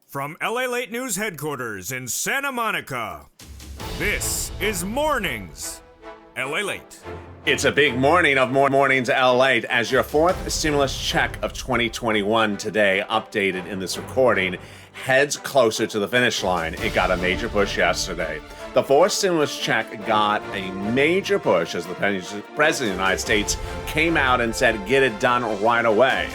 From LALATE News headquarters in Santa Monica, this is Mornings LALATE. It's a big morning of Mornings LALATE as your fourth stimulus check of 2021 today, updated in this recording, heads closer to the finish line. It got a major push yesterday. The fourth stimulus check got a major push as the President of the United States came out and said, get it done right away.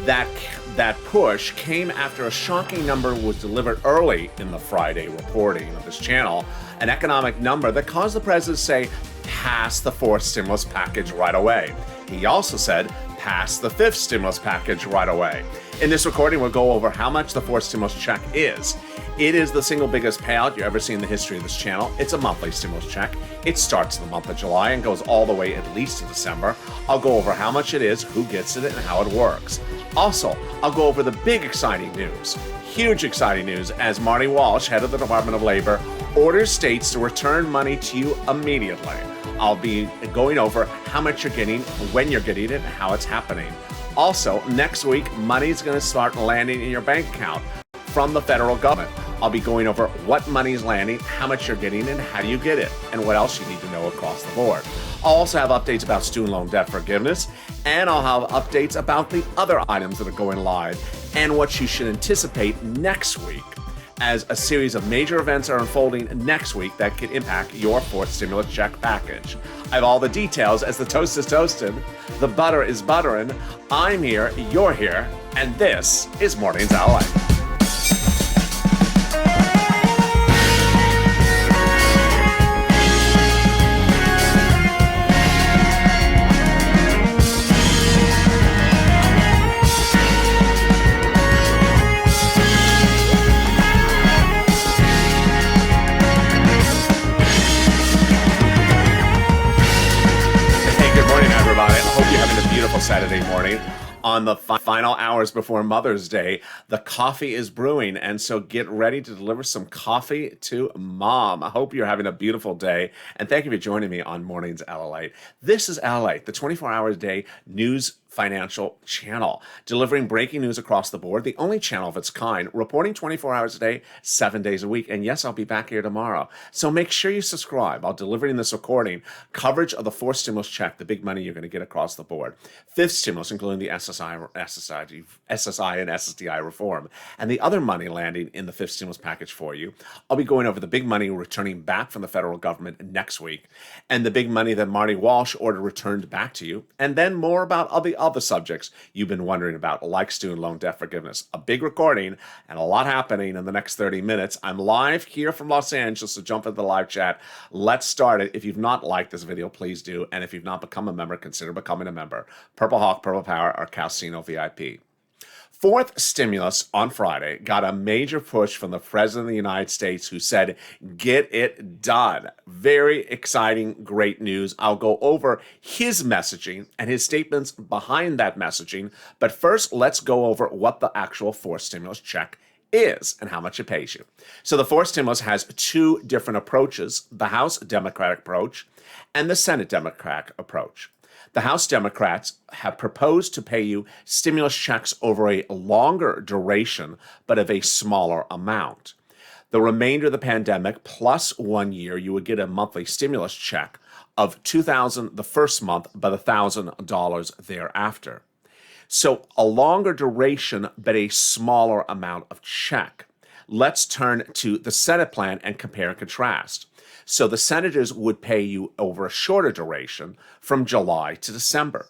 That push came after a shocking number was delivered early in the Friday reporting of this channel, an economic number that caused the president to say, pass the fourth stimulus package right away. He also said, pass the fifth stimulus package right away. In this recording, we'll go over how much the fourth stimulus check is. It is the single biggest payout you ever see in the history of this channel. It's a monthly stimulus check. It starts in the month of July and goes all the way at least to December. I'll go over how much it is, who gets it, and how it works. Also, I'll go over the big exciting news, huge exciting news, as Marty Walsh, head of the Department of Labor, orders states to return money to you immediately. I'll be going over how much you're getting, when you're getting it, and how it's happening. Also, next week, money's going to start landing in your bank account from the federal government. I'll be going over what money is landing, how much you're getting, and how do you get it, and what else you need to know across the board. I'll also have updates about student loan debt forgiveness, and I'll have updates about the other items that are going live and what you should anticipate next week, as a series of major events are unfolding next week that could impact your fourth stimulus check package. I have all the details as the toast is toasted, the butter is buttering. I'm here, you're here, and this is Mornings LALATE. Beautiful Saturday morning. On the final hours before Mother's Day, the coffee is brewing, and so get ready to deliver some coffee to Mom. I hope you're having a beautiful day, and thank you for joining me on Mornings LALATE. This is LALATE, the 24-hour a day news financial channel, delivering breaking news across the board, the only channel of its kind, reporting 24 hours a day, 7 days a week. And yes, I'll be back here tomorrow. So make sure you subscribe. I'll deliver in this recording coverage of the fourth stimulus check, the big money you're going to get across the board. Fifth stimulus, including the SSI and SSDI reform, and the other money landing in the fifth stimulus package for you. I'll be going over the big money returning back from the federal government next week, and the big money that Marty Walsh ordered returned back to you, and then more about all the other subjects you've been wondering about, like student loan debt forgiveness. A big recording and a lot happening in the next 30 minutes. I'm live here from Los Angeles, so jump into the live chat. Let's start it. If you've not liked this video, please do. And if you've not become a member, consider becoming a member. Purple Hawk, Purple Power, or Calcino VIP. Fourth stimulus on Friday got a major push from the President of the United States, who said, get it done. Very exciting, great news. I'll go over his messaging and his statements behind that messaging. But first, let's go over what the actual fourth stimulus check is and how much it pays you. So the fourth stimulus has two different approaches, the House Democratic approach and the Senate Democratic approach. The House Democrats have proposed to pay you stimulus checks over a longer duration, but of a smaller amount. The remainder of the pandemic, plus 1 year, you would get a monthly stimulus check of $2,000 the first month, but $1,000 thereafter. So a longer duration, but a smaller amount of check. Let's turn to the Senate plan and compare and contrast. So the senators would pay you over a shorter duration from July to December.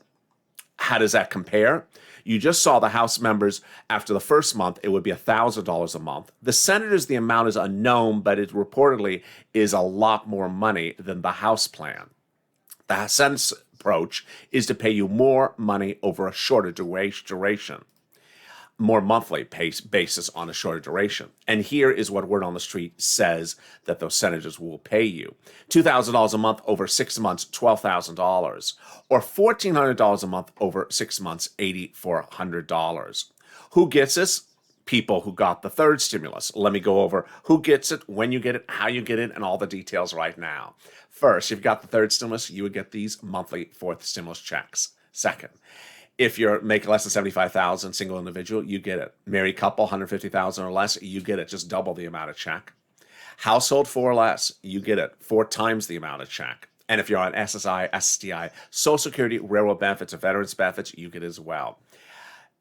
How does that compare? You just saw the House members after the first month, it would be $1,000 a month. The senators, the amount is unknown, but it reportedly is a lot more money than the House plan. The Senate approach is to pay you more money over a shorter duration. More monthly basis on a shorter duration. And here is what word on the street says that those senators will pay you. $2,000 a month over 6 months, $12,000. Or $1,400 a month over 6 months, $8,400. Who gets this? People who got the third stimulus. Let me go over who gets it, when you get it, how you get it, and all the details right now. First, if you've got the third stimulus, you would get these monthly fourth stimulus checks. Second, If you're making less than 75,000, single individual, you get it. Married couple, 150,000 or less, you get it. Just double the amount of check. Household 4 or less, you get it. 4 times the amount of check. And if you're on SSI, SSDI, Social Security, railroad benefits, or veterans benefits, you get as well.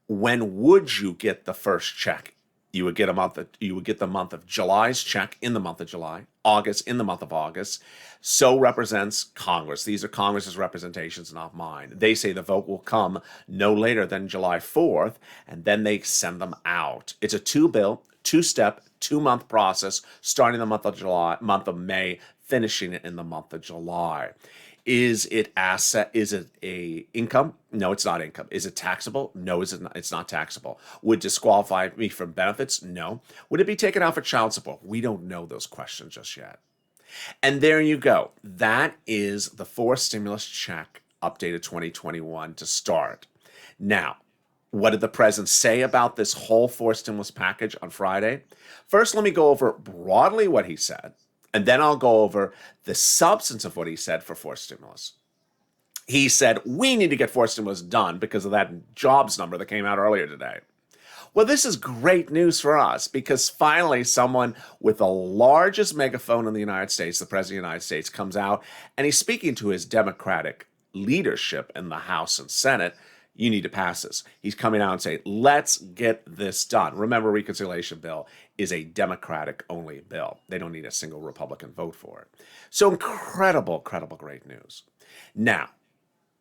When would you get the first check? You would get the month of July's check in the month of July, August in the month of August. So represents Congress. These are Congress's representations, not mine. They say the vote will come no later than July 4th, and then they send them out. It's a 2-step, 2-month process, starting the month of May, finishing it in the month of July. Is it asset? Is it a income? No, it's not income. Is it taxable? No, it's not taxable. Would disqualify me from benefits? No. Would it be taken out for child support? We don't know those questions just yet. And there you go. That is the forced stimulus check updated 2021 to start. Now, what did the president say about this whole forced stimulus package on Friday? First, let me go over broadly what he said. And then I'll go over the substance of what he said for forced stimulus. He said, we need to get forced stimulus done because of that jobs number that came out earlier today. Well, this is great news for us because finally someone with the largest megaphone in the United States, the President of the United States, comes out and he's speaking to his Democratic leadership in the House and Senate. You need to pass this. He's coming out and saying, let's get this done. Remember, reconciliation bill is a Democratic-only bill. They don't need a single Republican vote for it. So incredible, great news. Now,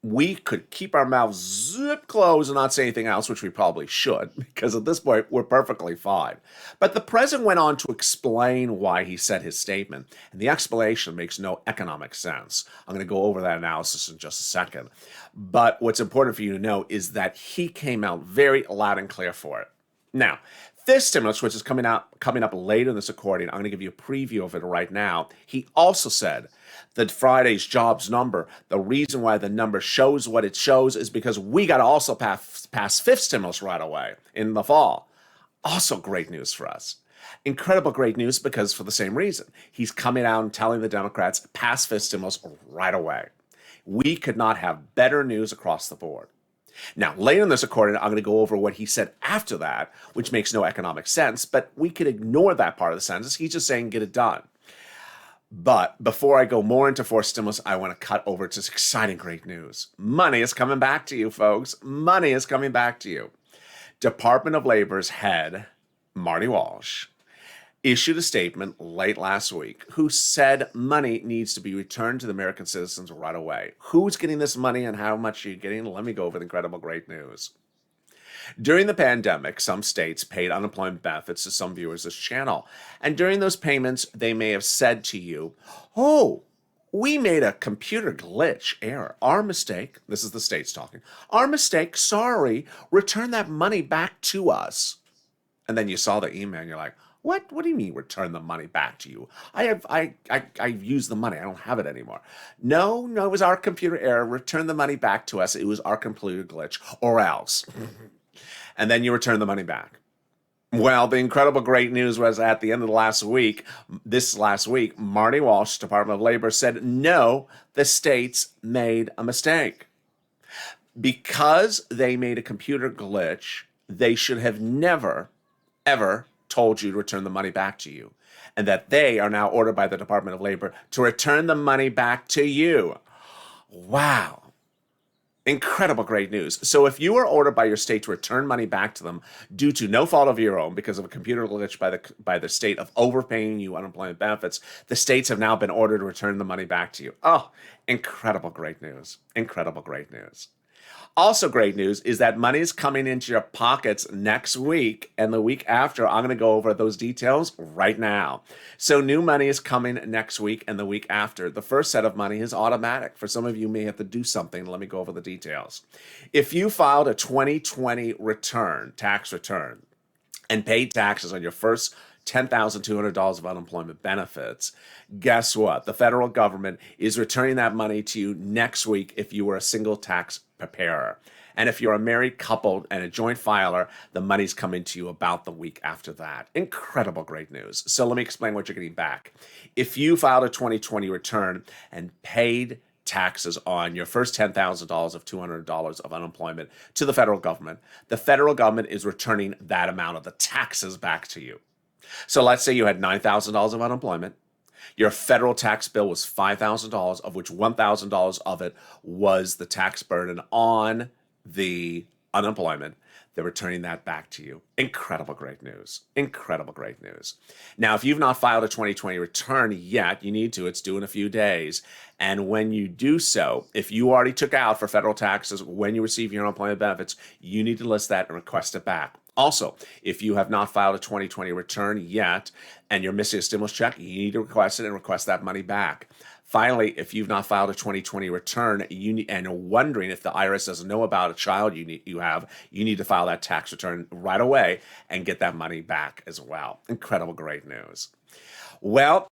we could keep our mouths zip closed and not say anything else, which we probably should, because at this point, we're perfectly fine. But the president went on to explain why he said his statement, and the explanation makes no economic sense. I'm going to go over that analysis in just a second. But what's important for you to know is that he came out very loud and clear for it. Now, this stimulus, which is coming up later in this recording, I'm going to give you a preview of it right now. He also said that Friday's jobs number, the reason why the number shows what it shows is because we got to also pass fifth stimulus right away in the fall. Also great news for us. Incredible great news because for the same reason. He's coming out and telling the Democrats, pass fifth stimulus right away. We could not have better news across the board. Now, later in this recording, I'm going to go over what he said after that, which makes no economic sense, but we could ignore that part of the sentence. He's just saying, get it done. But before I go more into forced stimulus, I want to cut over to exciting great news. Money is coming back to you, folks. Money is coming back to you. Department of Labor's head, Marty Walsh, issued a statement late last week who said money needs to be returned to the American citizens right away. Who's getting this money and how much are you getting? Let me go over the incredible great news. During the pandemic, some states paid unemployment benefits to some viewers of this channel. And during those payments, they may have said to you, oh, we made a computer glitch error. Our mistake. This is the states talking. Our mistake. Sorry. Return that money back to us. And then you saw the email and you're like, What do you mean return the money back to you? I've used the money. I don't have it anymore. No, it was our computer error. Return the money back to us. It was our computer glitch or else. And then you return the money back. Well, the incredible great news was at the end of this last week, Marty Walsh, Department of Labor, said, no, the states made a mistake. Because they made a computer glitch, they should have never, ever told you to return the money back to you, and that they are now ordered by the Department of Labor to return the money back to you. Wow. Incredible great news. So if you are ordered by your state to return money back to them due to no fault of your own because of a computer glitch by the state of overpaying you unemployment benefits, the states have now been ordered to return the money back to you. Oh, incredible great news. Incredible great news. Also great news is that money is coming into your pockets next week and the week after. I'm going to go over those details right now. So new money is coming next week and the week after. The first set of money is automatic. For some of you may have to do something. Let me go over the details. If you filed a 2020 tax return, and paid taxes on your first $10,200 of unemployment benefits, guess what? The federal government is returning that money to you next week if you were a single tax preparer. And if you're a married couple and a joint filer, the money's coming to you about the week after that. Incredible great news. So let me explain what you're getting back. If you filed a 2020 return and paid taxes on your first $10,000 of $200 of unemployment to the federal government, the federal government is returning that amount of the taxes back to you. So let's say you had $9,000 of unemployment. Your federal tax bill was $5,000, of which $1,000 of it was the tax burden on the unemployment. They're returning that back to you. Incredible great news. Incredible great news. Now, if you've not filed a 2020 return yet, you need to. It's due in a few days. And when you do so, if you already took out for federal taxes when you receive your unemployment benefits, you need to list that and request it back. Also, if you have not filed a 2020 return yet and you're missing a stimulus check, you need to request it and request that money back. Finally, if you've not filed a 2020 return and are wondering if the IRS doesn't know about a child you need to file that tax return right away and get that money back as well. Incredible great news. Well,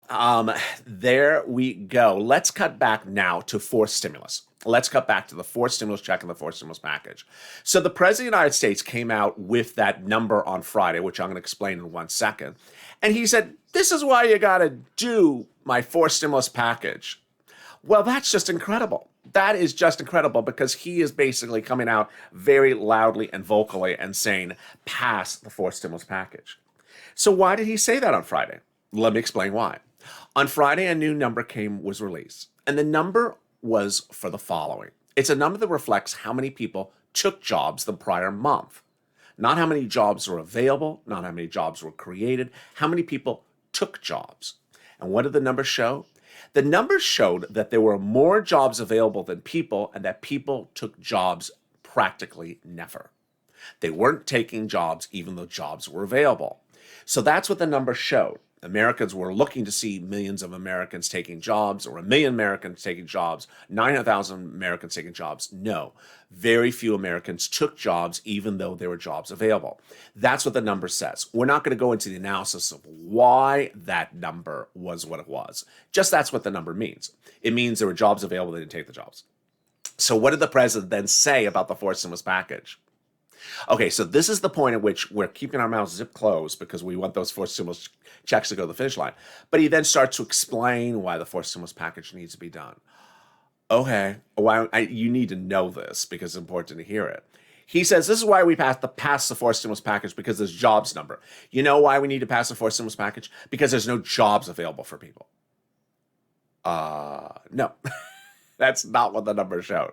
there we go. Let's cut back now to forced stimulus. Let's cut back to the forced stimulus check and the forced stimulus package. So the President of the United States came out with that number on Friday, which I'm going to explain in 1 second. And he said, this is why you got to do my forced stimulus package. Well, that's just incredible. That is just incredible because he is basically coming out very loudly and vocally and saying, pass the forced stimulus package. So why did he say that on Friday? Let me explain why. On Friday, a new number was released, and the number was for the following. It's a number that reflects how many people took jobs the prior month. Not how many jobs were available, not how many jobs were created, how many people took jobs. And what did the numbers show? The numbers showed that there were more jobs available than people and that people took jobs practically never. They weren't taking jobs even though jobs were available. So that's what the numbers showed. Americans were looking to see millions of Americans taking jobs, or 1 million Americans taking jobs, 900,000 Americans taking jobs. No, very few Americans took jobs even though there were jobs available. That's what the number says. We're not going to go into the analysis of why that number was what it was. Just that's what the number means. It means there were jobs available, they didn't take the jobs. So what did the president then say about the forced stimulus package? Okay, so this is the point at which we're keeping our mouths zip closed because we want those forced stimulus checks to go to the finish line. But he then starts to explain why the forced stimulus package needs to be done. Okay, you need to know this because it's important to hear it. He says this is why we pass the forced stimulus package because there's jobs number. You know why we need to pass the forced stimulus package? Because there's no jobs available for people. No, that's not what the number showed.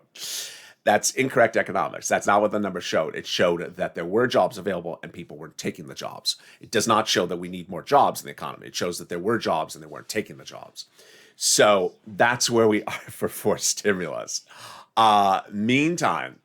That's incorrect economics. That's not what the number showed. It showed that there were jobs available and people weren't taking the jobs. It does not show that we need more jobs in the economy. It shows that there were jobs and they weren't taking the jobs. So that's where we are for forced stimulus. Meantime,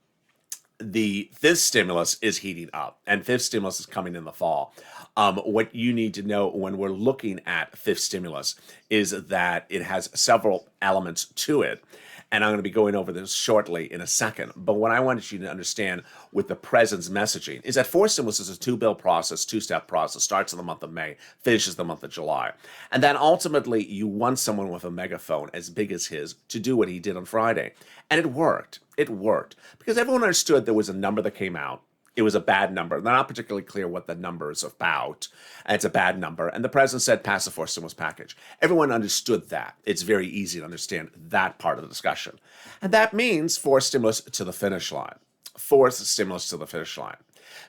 the fifth stimulus is heating up, and fifth stimulus is coming in the fall. What you need to know when we're looking at fifth stimulus is that it has several elements to it. And I'm going to be going over this shortly in a second. But what I wanted you to understand with the president's messaging is that forced stimulus is a two-step process, starts in the month of May, finishes the month of July. And then ultimately you want someone with a megaphone as big as his to do what he did on Friday. And it worked. It worked. Because everyone understood there was a number that came out. It was a bad number. They're not particularly clear what the number is about. And it's a bad number. And the president said, pass the forced stimulus package. Everyone understood that. It's very easy to understand that part of the discussion. And that means forced stimulus to the finish line. Forced stimulus to the finish line.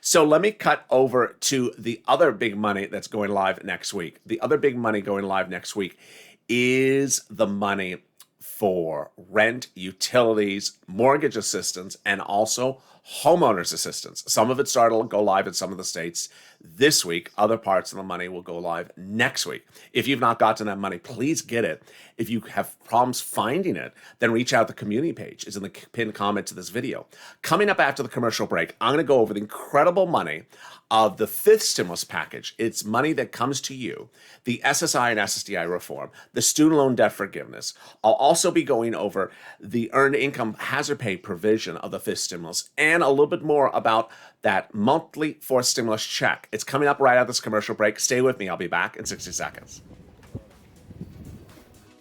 So let me cut over to the other big money that's going live next week. The other big money going live next week is the money for rent, utilities, mortgage assistance, and also homeowners assistance. Some of it started to go live in some of the states this week. Other parts of the money will go live next week. If you've not gotten that money, please get it. If you have problems finding it, then reach out to the community page. It's in the pinned comment to this video. Coming up after the commercial break, I'm going to go over the incredible money of the fifth stimulus package. It's money that comes to you, the SSI and SSDI reform, the student loan debt forgiveness. I'll also be going over the earned income hazard pay provision of the fifth stimulus and a little bit more about that monthly forced stimulus check. It's coming up right after this commercial break. Stay with me. I'll be back in 60 seconds.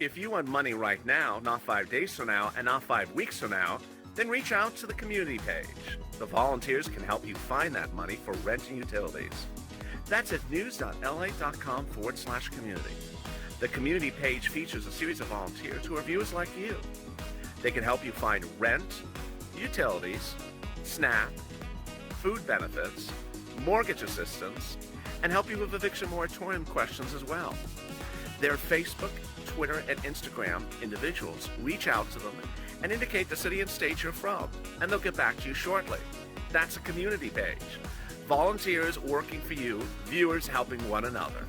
If you want money right now, not 5 days from now, and not 5 weeks from now, then reach out to the community page. The volunteers can help you find that money for rent and utilities. That's at news.la.com/community. The community page features a series of volunteers who are viewers like you. They can help you find rent, utilities, SNAP, food benefits, mortgage assistance, and help you with eviction moratorium questions as well. Their Facebook, Twitter, and Instagram individuals reach out to them and indicate the city and state you're from, and they'll get back to you shortly. That's a community page. Volunteers working for you, viewers helping one another.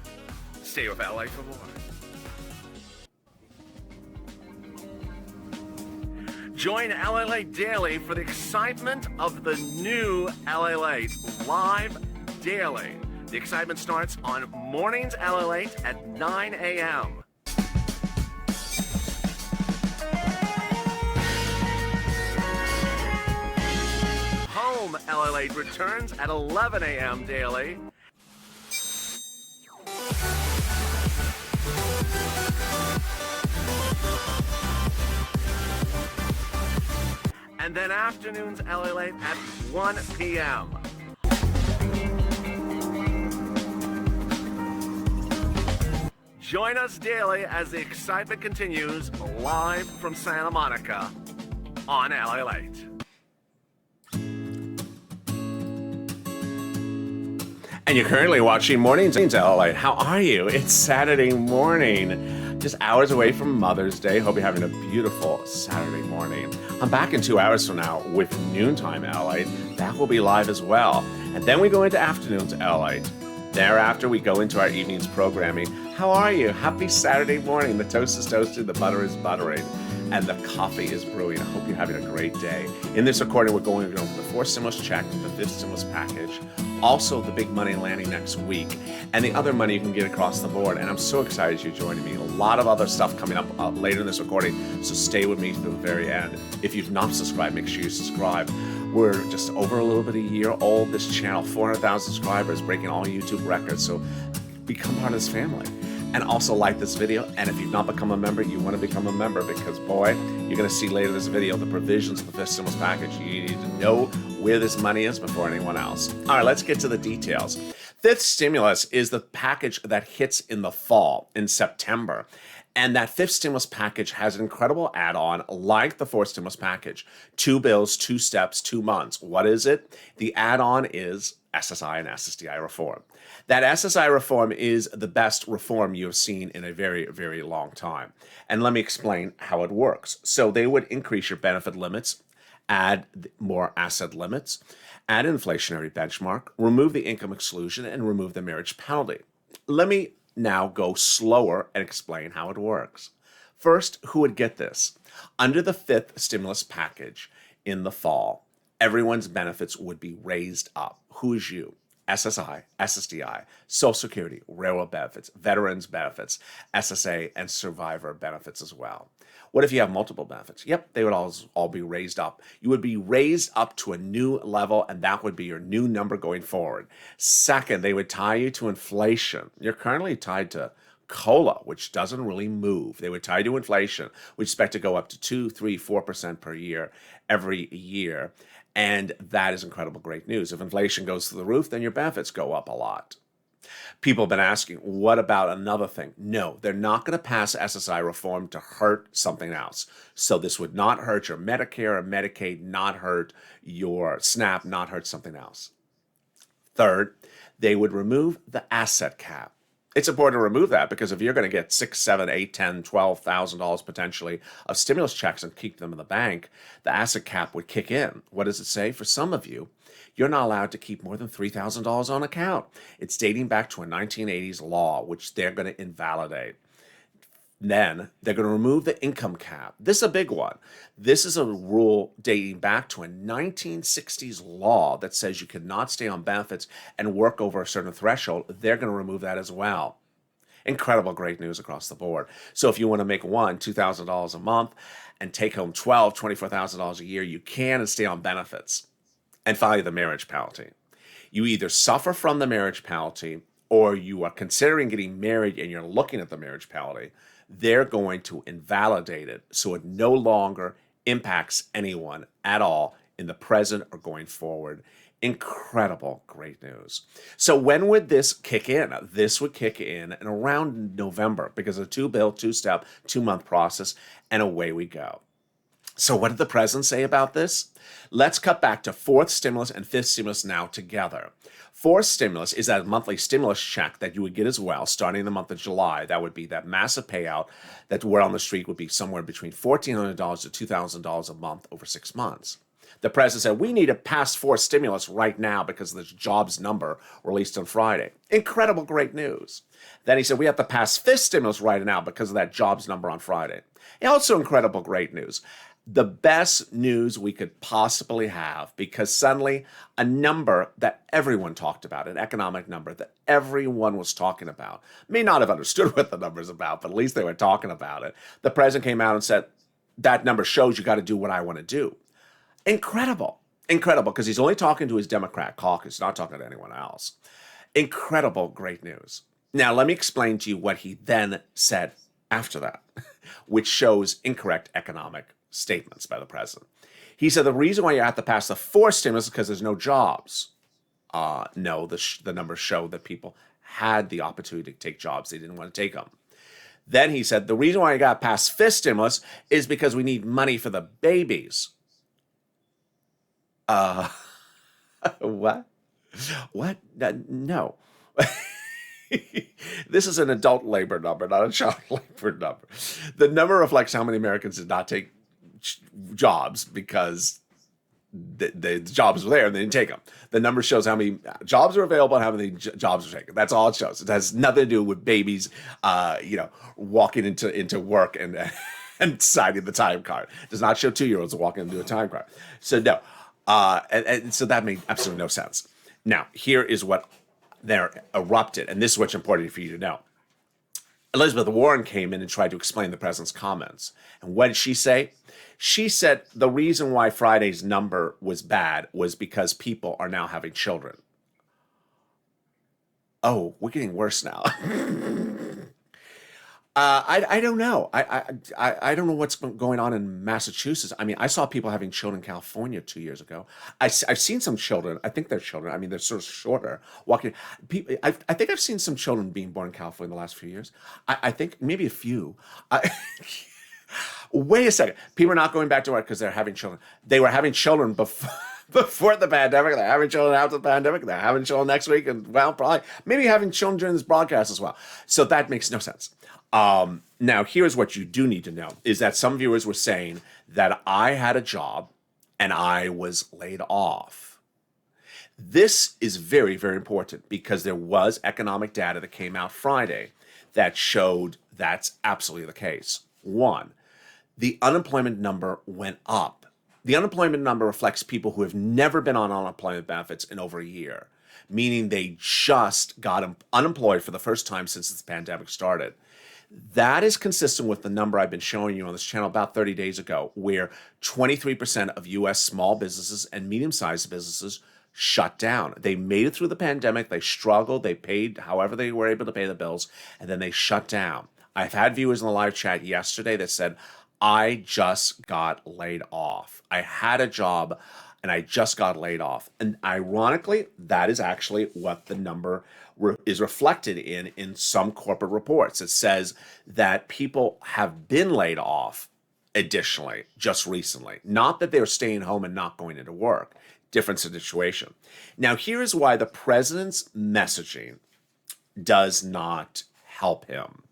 Stay with LA for more. Join LALATE daily for the excitement of the new LALATE live daily. The excitement starts on Mornings LALATE at 9 a.m. Home LALATE returns at 11 a.m. daily. And then afternoons LALATE at 1 p.m. Join us daily as the excitement continues live from Santa Monica on LALATE. And you're currently watching Mornings LALATE. How are you? It's Saturday morning, just hours away from Mother's Day. Hope you're having a beautiful Saturday morning. I'm back in 2 hours from now with Noontime LALATE. That will be live as well. And then we go into Afternoons LALATE. Thereafter, we go into our evening's programming. How are you? Happy Saturday morning. The toast is toasted, the butter is buttering, and the coffee is brewing. I hope you're having a great day. In this recording, we're going over the fourth stimulus check, the fifth stimulus package, also the big money landing next week, and the other money you can get across the board. And I'm so excited you're joining me. A lot of other stuff coming up later in this recording, so stay with me to the very end. If you've not subscribed, make sure you subscribe. We're just over a little bit a year old, this channel, 400,000 subscribers, breaking all YouTube records, so become part of this family. And also like this video, and if you've not become a member, you want to become a member because, boy, you're going to see later in this video the provisions of the fifth stimulus package. You need to know where this money is before anyone else. All right, let's get to the details. Fifth stimulus is the package that hits in the fall, in September. And that fifth stimulus package has an incredible add-on like the fourth stimulus package. 2 bills, 2 steps, 2 months. What is it? The add-on is SSI and SSDI reform. That SSI reform is the best reform you have seen in a very, very long time. And let me explain how it works. So they would increase your benefit limits, add more asset limits, add inflationary benchmark, remove the income exclusion, and remove the marriage penalty. Let me now go slower and explain how it works. First, who would get this? Under the fifth stimulus package in the fall, everyone's benefits would be raised up. Who is you? SSI, SSDI, Social Security, railroad benefits, veterans benefits, SSA, and survivor benefits as well. What if you have multiple benefits? Yep, they would all be raised up. You would be raised up to a new level, and that would be your new number going forward. Second, they would tie you to inflation. You're currently tied to COLA, which doesn't really move. They would tie you to inflation. We expect to go up to 2, 3, 4% per year every year. And that is incredible great news. If inflation goes through the roof, then your benefits go up a lot. People have been asking, what about another thing? No, they're not going to pass SSI reform to hurt something else. So this would not hurt your Medicare or Medicaid, not hurt your SNAP, not hurt something else. Third, they would remove the asset cap. It's important to remove that because if you're going to get $6, $7, $8, $10, $12,000 potentially of stimulus checks and keep them in the bank, the asset cap would kick in. What does it say? For some of you, you're not allowed to keep more than $3,000 on account. It's dating back to a 1980s law, which they're going to invalidate. Then they're going to remove the income cap. This is a big one. This is a rule dating back to a 1960s law that says you cannot stay on benefits and work over a certain threshold. They're going to remove that as well. Incredible great news across the board. So if you want to make $2,000 a month and take home $24,000 a year, you can and stay on benefits. And finally, the marriage penalty. You either suffer from the marriage penalty or you are considering getting married and you're looking at the marriage penalty. They're going to invalidate it so it no longer impacts anyone at all in the present or going forward. Incredible great news. So when would this kick in? This would kick in around November because of a 2 bill, 2 step, 2 month process, and away we go. So what did the president say about this? Let's cut back to fourth stimulus and fifth stimulus now together. Fourth stimulus is that monthly stimulus check that you would get as well, starting in the month of July. That would be that massive payout that word on the street would be somewhere between $1,400 to $2,000 a month over 6 months. The president said, we need to pass fourth stimulus right now because of this jobs number released on Friday. Incredible, great news. Then he said, we have to pass fifth stimulus right now because of that jobs number on Friday. Also incredible, great news. The best news we could possibly have, because suddenly a number that everyone talked about, an economic number that everyone was talking about, may not have understood what the number is about, but at least they were talking about it. The president came out and said, that number shows you got to do what I want to do. Incredible, because he's only talking to his Democrat caucus, not talking to anyone else. Incredible, great news. Now, let me explain to you what he then said after that, which shows incorrect economic statements by the president. He said the reason why you have to pass the fourth stimulus is because there's no jobs. No, the numbers show that people had the opportunity to take jobs. They didn't want to take them. Then he said the reason why you got to pass fifth stimulus is because we need money for the babies. What? What? No. This is an adult labor number, not a child labor number. The number reflects how many Americans did not take jobs because the jobs were there and they didn't take them. The number shows how many jobs are available and how many jobs are taken. That's all it shows. It has nothing to do with babies, walking into work and signing the time card. It does not show 2-year-olds walking into a time card. So no, and so that made absolutely no sense. Now here is what there erupted, and this is what's important for you to know. Elizabeth Warren came in and tried to explain the president's comments. And what did she say? She said the reason why Friday's number was bad was because people are now having children. Oh, we're getting worse now. I don't know. I don't know what's going on in Massachusetts. I mean, I saw people having children in California 2 years ago. I've seen some children. I think they're children. I mean, they're sort of shorter. Walking. I think I've seen some children being born in California in the last few years. I think maybe a few. Wait a second. People are not going back to work because they're having children. They were having children before the pandemic. They're having children after the pandemic. They're having children next week. And, well, probably maybe having children during this broadcast as well. So that makes no sense. Now, here's what you do need to know, is that some viewers were saying that I had a job and I was laid off. This is very, very important because there was economic data that came out Friday that showed that's absolutely the case. One, the unemployment number went up. The unemployment number reflects people who have never been on unemployment benefits in over a year, meaning they just got unemployed for the first time since the pandemic started. That is consistent with the number I've been showing you on this channel about 30 days ago, where 23% of U.S. small businesses and medium-sized businesses shut down. They made it through the pandemic. They struggled. They paid however they were able to pay the bills, and then they shut down. I've had viewers in the live chat yesterday that said, I just got laid off. I had a job, and I just got laid off. And ironically, that is actually what the number is reflected in some corporate reports. It says that people have been laid off additionally just recently. Not that they're staying home and not going into work. Different situation. Now, here's why the president's messaging does not help him.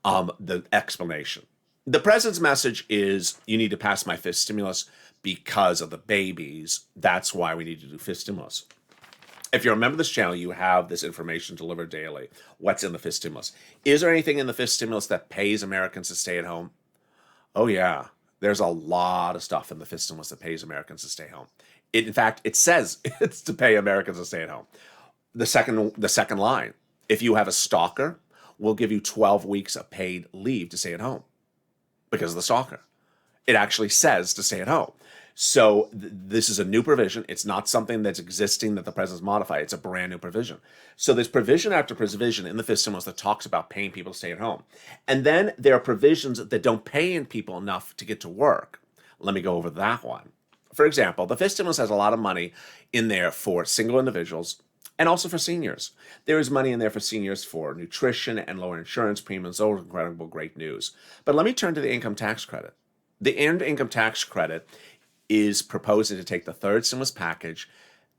The explanation. The president's message is, you need to pass my fifth stimulus because of the babies. That's why we need to do fifth stimulus. If you're a member of this channel, you have this information delivered daily. What's in the fifth stimulus? Is there anything in the fifth stimulus that pays Americans to stay at home? Oh, yeah. There's a lot of stuff in the fifth stimulus that pays Americans to stay home. In fact, it says it's to pay Americans to stay at home. The second line, if you have a stalker, we'll give you 12 weeks of paid leave to stay at home because of the stalker. It actually says to stay at home. So this is a new provision. It's not something that's existing that the president's modified. It's a brand new provision. So there's provision after provision in the fifth stimulus that talks about paying people to stay at home. And then there are provisions that don't pay in people enough to get to work. Let me go over that one. For example, the fifth stimulus has a lot of money in there for single individuals and also for seniors. There is money in there for seniors for nutrition and lower insurance premiums. Those are incredible, great news. But let me turn to the income tax credit. The earned income tax credit is proposing to take the third stimulus package,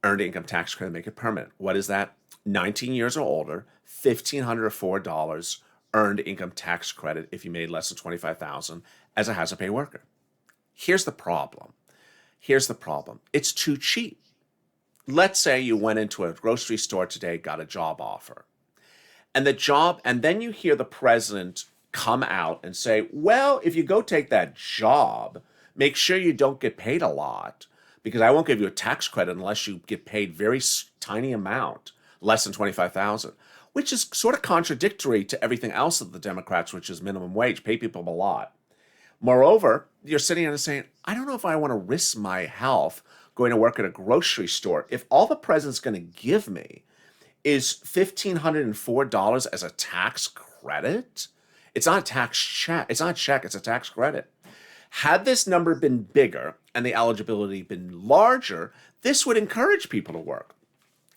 earned income tax credit, make it permanent. What is that? 19 years or older, $1,504 earned income tax credit if you made less than $25,000 as a hazard pay worker. Here's the problem. It's too cheap. Let's say you went into a grocery store today, got a job offer. And then you hear the president come out and say, well, if you go take that job, make sure you don't get paid a lot, because I won't give you a tax credit unless you get paid very tiny amount, less than $25,000, which is sort of contradictory to everything else of the Democrats, which is minimum wage, pay people a lot. Moreover, you're sitting there and saying, I don't know if I want to risk my health going to work at a grocery store if all the president's going to give me is $1,504 as a tax credit. It's not a tax check. It's not a check. It's a tax credit. Had this number been bigger and the eligibility been larger, this would encourage people to work.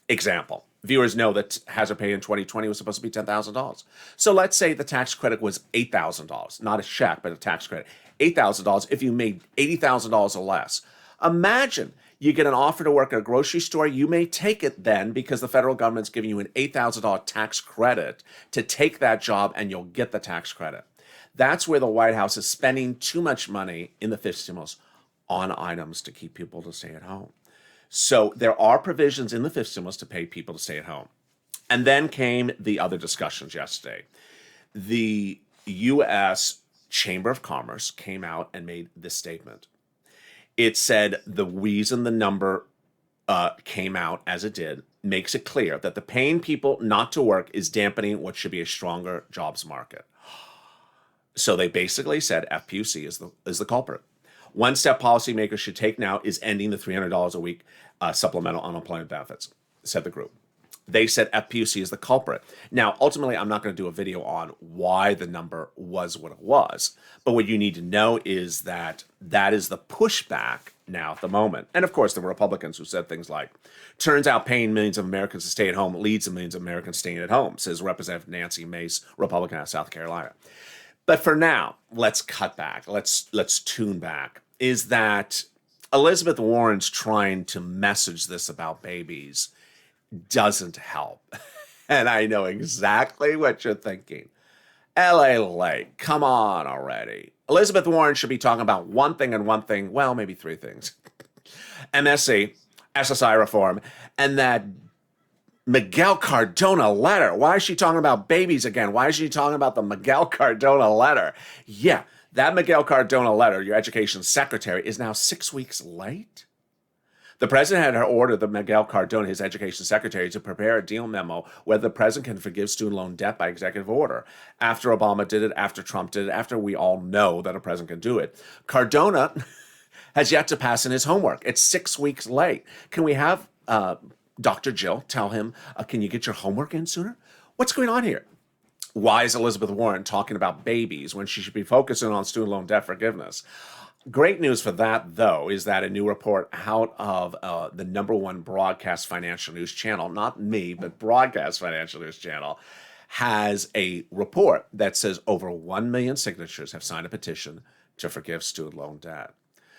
Example. Viewers know that hazard pay in 2020 was supposed to be $10,000. So let's say the tax credit was $8,000, not a check, but a tax credit. $8,000 if you made $80,000 or less. Imagine you get an offer to work at a grocery store. You may take it then because the federal government's giving you an $8,000 tax credit to take that job, and you'll get the tax credit. That's where the White House is spending too much money in the fifth stimulus on items to keep people to stay at home. So there are provisions in the fifth stimulus to pay people to stay at home. And then came the other discussions yesterday. The U.S. Chamber of Commerce came out and made this statement. It said the reason the number came out as it did makes it clear that the paying people not to work is dampening what should be a stronger jobs market. So they basically said FPUC is the culprit. One step policymakers should take now is ending the $300 a week supplemental unemployment benefits, said the group. They said FPUC is the culprit. Now, ultimately, I'm not going to do a video on why the number was what it was. But what you need to know is that is the pushback now at the moment. And of course, the Republicans who said things like, turns out paying millions of Americans to stay at home leads to millions of Americans staying at home, says Representative Nancy Mace, Republican out of South Carolina. But for now, let's cut back. Let's tune back. Is that Elizabeth Warren's trying to message this about babies doesn't help. And I know exactly what you're thinking. LALATE, come on already. Elizabeth Warren should be talking about one thing and one thing, well, maybe three things. MSC, SSI reform, and that Miguel Cardona letter. Why is she talking about babies again? Why is she talking about the Miguel Cardona letter? Yeah, that Miguel Cardona letter, your education secretary, is now 6 weeks late. The president had ordered the Miguel Cardona, his education secretary, to prepare a deal memo whether the president can forgive student loan debt by executive order. After Obama did it, after Trump did it, after we all know that a president can do it. Cardona has yet to pass in his homework. It's 6 weeks late. Can we have Dr. Jill tell him, can you get your homework in sooner? What's going on here? Why is Elizabeth Warren talking about babies when she should be focusing on student loan debt forgiveness? Great news for that, though, is that a new report out of the #1 broadcast financial news channel, not me, but broadcast financial news channel, has a report that says over 1 million signatures have signed a petition to forgive student loan debt.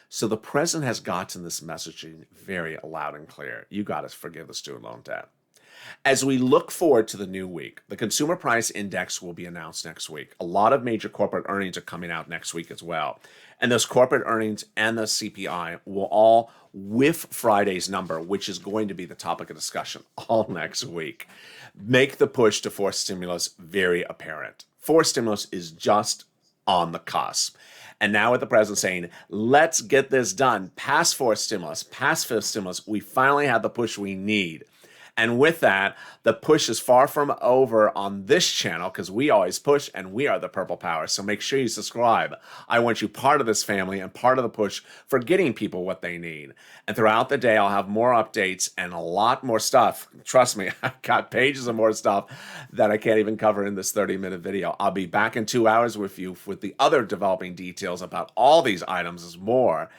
So the president has gotten this messaging very loud and clear. You got to forgive the student loan debt. As we look forward to the new week, the Consumer Price Index will be announced next week. A lot of major corporate earnings are coming out next week as well. And those corporate earnings and the CPI will all whiff Friday's number, which is going to be the topic of discussion all next week, make the push to force stimulus very apparent. Forced stimulus is just on the cusp. And now with the president saying, let's get this done, pass forced stimulus, pass fifth stimulus, we finally have the push we need. And with that, the push is far from over on this channel because we always push and we are the Purple Power. So make sure you subscribe. I want you part of this family and part of the push for getting people what they need. And throughout the day, I'll have more updates and a lot more stuff. Trust me, I've got pages of more stuff that I can't even cover in this 30-minute video. I'll be back in 2 hours with you with the other developing details about all these items and more.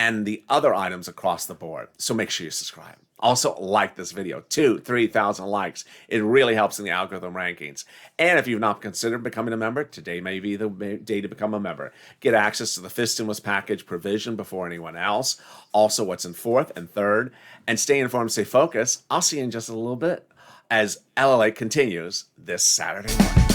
and the other items across the board. So make sure you subscribe. Also, like this video. 2,000-3,000 likes. It really helps in the algorithm rankings. And if you've not considered becoming a member, today may be the day to become a member. Get access to the Fist Stimulus package provision before anyone else. Also, what's in fourth and third. And stay informed, stay focused. I'll see you in just a little bit as LALATE continues this Saturday morning.